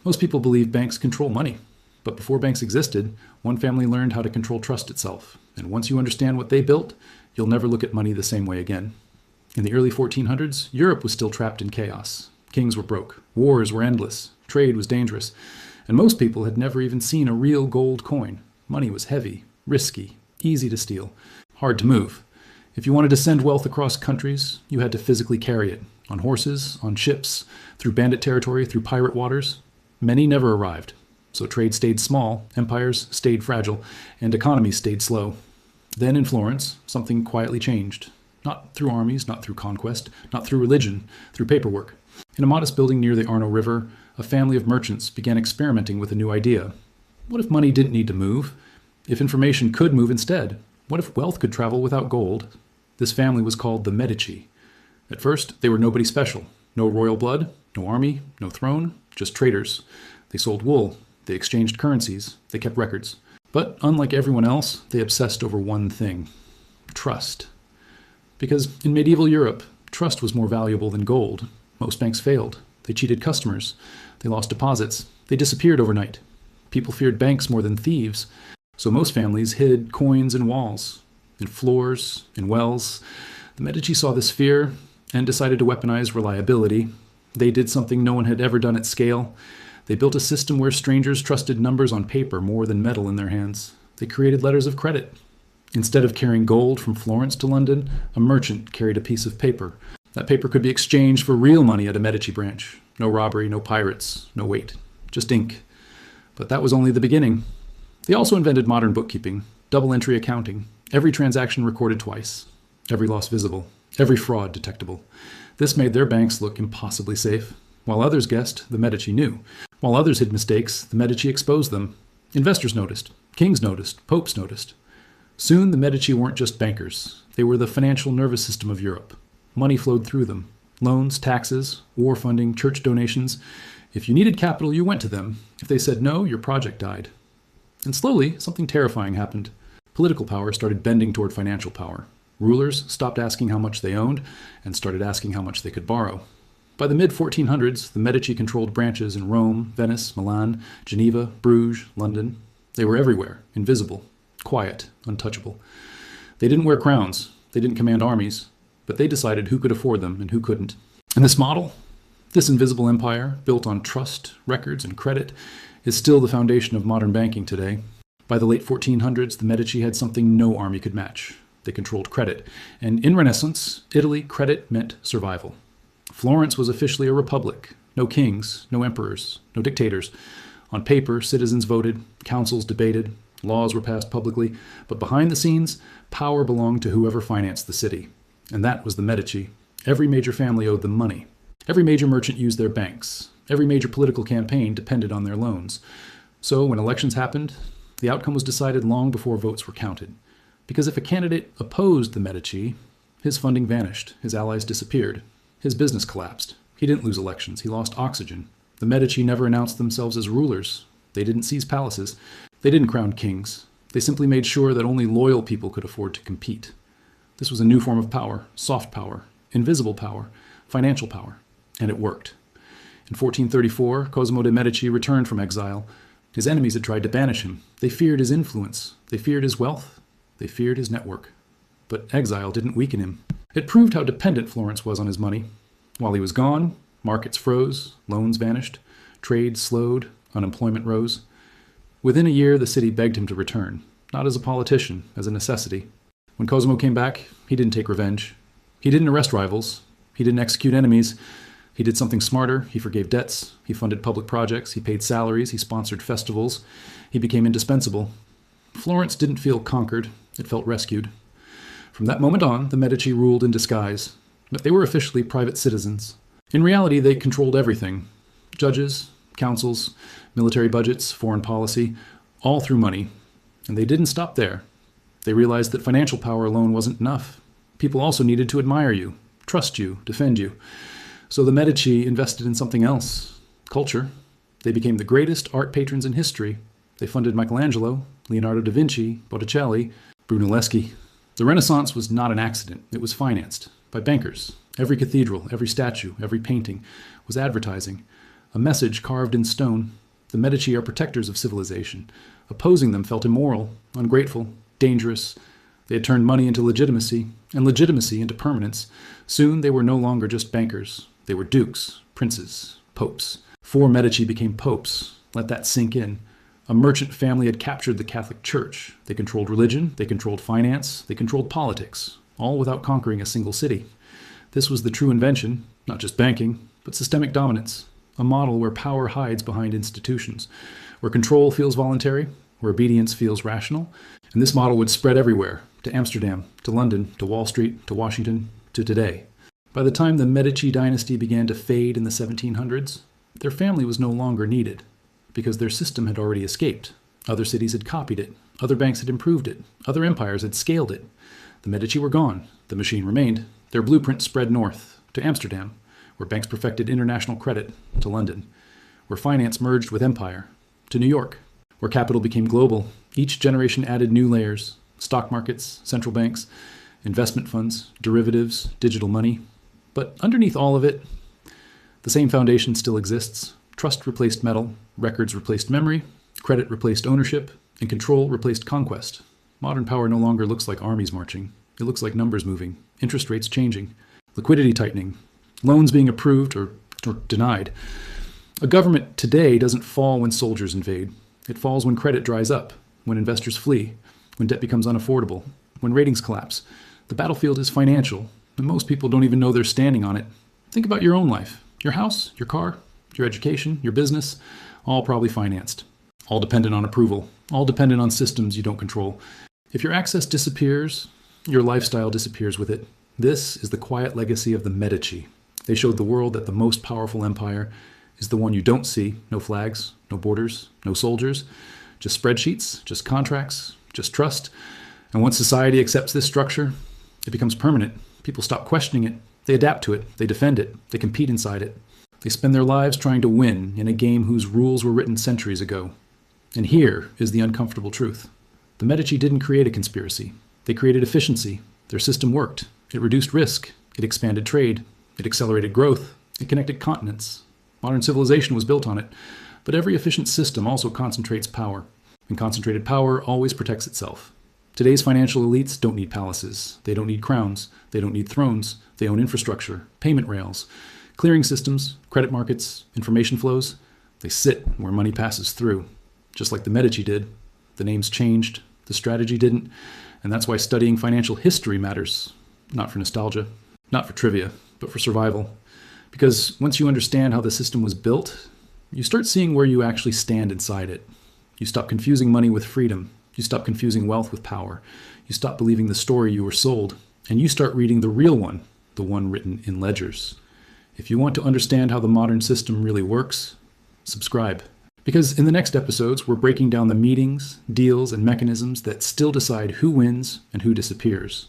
Most people believe banks control money, but before banks existed, one family learned how to control trust itself. And once you understand what they built, you'll never look at money the same way again. In the early 1400s, Europe was still trapped in chaos. Kings were broke, wars were endless, trade was dangerous, and most people had never even seen a real gold coin. Money was heavy, risky, easy to steal, hard to move. If you wanted to send wealth across countries, you had to physically carry it, on horses, on ships, through bandit territory, through pirate waters. Many never arrived, so trade stayed small, empires stayed fragile, and economies stayed slow. Then in Florence, something quietly changed. Not through armies, not through conquest, not through religion, through paperwork. In a modest building near the Arno River, a family of merchants began experimenting with a new idea. What if money didn't need to move? If information could move instead? What if wealth could travel without gold? This family was called the Medici. At first, they were nobody special. No royal blood, no army, no throne, just traders. They sold wool, they exchanged currencies, they kept records. But unlike everyone else, they obsessed over one thing: trust. Because in medieval Europe, trust was more valuable than gold. Most banks failed. They cheated customers. They lost deposits. They disappeared overnight. People feared banks more than thieves. So most families hid coins in walls, in floors, in wells. The Medici saw this fear and decided to weaponize reliability. They did something no one had ever done at scale. They built a system where strangers trusted numbers on paper more than metal in their hands. They created letters of credit. Instead of carrying gold from Florence to London, a merchant carried a piece of paper. That paper could be exchanged for real money at a Medici branch. No robbery, no pirates, no weight, just ink. But that was only the beginning. They also invented modern bookkeeping, double entry accounting, every transaction recorded twice, every loss visible, every fraud detectable. This made their banks look impossibly safe. While others guessed, the Medici knew. While others hid mistakes, the Medici exposed them. Investors noticed, kings noticed, popes noticed. Soon the Medici weren't just bankers. They were the financial nervous system of Europe. Money flowed through them. Loans, taxes, war funding, church donations. If you needed capital, you went to them. If they said no, your project died. And slowly, something terrifying happened. Political power started bending toward financial power. Rulers stopped asking how much they owned and started asking how much they could borrow. By the mid-1400s, the Medici controlled branches in Rome, Venice, Milan, Geneva, Bruges, London. They were everywhere, invisible, quiet, untouchable. They didn't wear crowns. They didn't command armies. But they decided who could afford them and who couldn't. And this model, this invisible empire, built on trust, records, and credit, is still the foundation of modern banking today. By the late 1400s, the Medici had something no army could match. They controlled credit. And in Renaissance, Italy, credit meant survival. Florence was officially a republic. No kings, no emperors, no dictators. On paper, citizens voted, councils debated, laws were passed publicly, but behind the scenes, power belonged to whoever financed the city. And that was the Medici. Every major family owed them money. Every major merchant used their banks. Every major political campaign depended on their loans. So when elections happened, the outcome was decided long before votes were counted. Because if a candidate opposed the Medici, his funding vanished, his allies disappeared, his business collapsed. He didn't lose elections, he lost oxygen. The Medici never announced themselves as rulers. They didn't seize palaces. They didn't crown kings. They simply made sure that only loyal people could afford to compete. This was a new form of power, soft power, invisible power, financial power, and it worked. In 1434, Cosimo de' Medici returned from exile. His enemies had tried to banish him. They feared his influence. They feared his wealth. They feared his network. But exile didn't weaken him. It proved how dependent Florence was on his money. While he was gone, markets froze, loans vanished, trade slowed, unemployment rose. Within a year, the city begged him to return, not as a politician, as a necessity. When Cosimo came back, he didn't take revenge. He didn't arrest rivals. He didn't execute enemies. He did something smarter. He forgave debts. He funded public projects. He paid salaries. He sponsored festivals. He became indispensable. Florence didn't feel conquered. It felt rescued. From that moment on, the Medici ruled in disguise. But they were officially private citizens. In reality, they controlled everything. Judges, councils, military budgets, foreign policy, all through money. And they didn't stop there. They realized that financial power alone wasn't enough. People also needed to admire you, trust you, defend you. So the Medici invested in something else, culture. They became the greatest art patrons in history. They funded Michelangelo, Leonardo da Vinci, Botticelli, Brunelleschi. The Renaissance was not an accident. It was financed by bankers. Every cathedral, every statue, every painting was advertising. a message carved in stone. The Medici are protectors of civilization. Opposing them felt immoral, ungrateful, dangerous. They had turned money into legitimacy, and legitimacy into permanence. Soon they were no longer just bankers. They were dukes, princes, popes. 4 Medici became popes. Let that sink in. A merchant family had captured the Catholic Church. They controlled religion, they controlled finance, they controlled politics, all without conquering a single city. This was the true invention, not just banking, but systemic dominance, a model where power hides behind institutions, where control feels voluntary, where obedience feels rational. And this model would spread everywhere, to Amsterdam, to London, to Wall Street, to Washington, to today. By the time the Medici dynasty began to fade in the 1700s, their family was no longer needed, because their system had already escaped. Other cities had copied it, other banks had improved it, other empires had scaled it. The Medici were gone, the machine remained. Their blueprint spread north, to Amsterdam, where banks perfected international credit, to London, where finance merged with empire, to New York, where capital became global. Each generation added new layers: stock markets, central banks, investment funds, derivatives, digital money. But underneath all of it, the same foundation still exists. Trust replaced metal, records replaced memory, credit replaced ownership, and control replaced conquest. Modern power no longer looks like armies marching. It looks like numbers moving, interest rates changing, liquidity tightening, loans being approved or denied. A government today doesn't fall when soldiers invade. It falls when credit dries up, when investors flee, when debt becomes unaffordable, when ratings collapse. The battlefield is financial, and most people don't even know they're standing on it. Think about your own life. Your house, your car, your education, your business, all probably financed. All dependent on approval, all dependent on systems you don't control. If your access disappears, your lifestyle disappears with it. This is the quiet legacy of the Medici. They showed the world that the most powerful empire is the one you don't see. No flags, no borders, no soldiers, just spreadsheets, just contracts, just trust. And once society accepts this structure, it becomes permanent. People stop questioning it. They adapt to it. They defend it. They compete inside it. They spend their lives trying to win in a game whose rules were written centuries ago. And here is the uncomfortable truth. The Medici didn't create a conspiracy. They created efficiency. Their system worked. It reduced risk. It expanded trade. It accelerated growth. It connected continents. Modern civilization was built on it. But every efficient system also concentrates power. And concentrated power always protects itself. Today's financial elites don't need palaces. They don't need crowns. They don't need thrones. They own infrastructure, payment rails, clearing systems, credit markets, information flows. They sit where money passes through. Just like the Medici did. The names changed. The strategy didn't. And that's why studying financial history matters. Not for nostalgia, not for trivia, but for survival. Because once you understand how the system was built, you start seeing where you actually stand inside it. You stop confusing money with freedom. You stop confusing wealth with power. You stop believing the story you were sold. And you start reading the real one, the one written in ledgers. If you want to understand how the modern system really works, subscribe. Because in the next episodes, we're breaking down the meetings, deals, and mechanisms that still decide who wins and who disappears.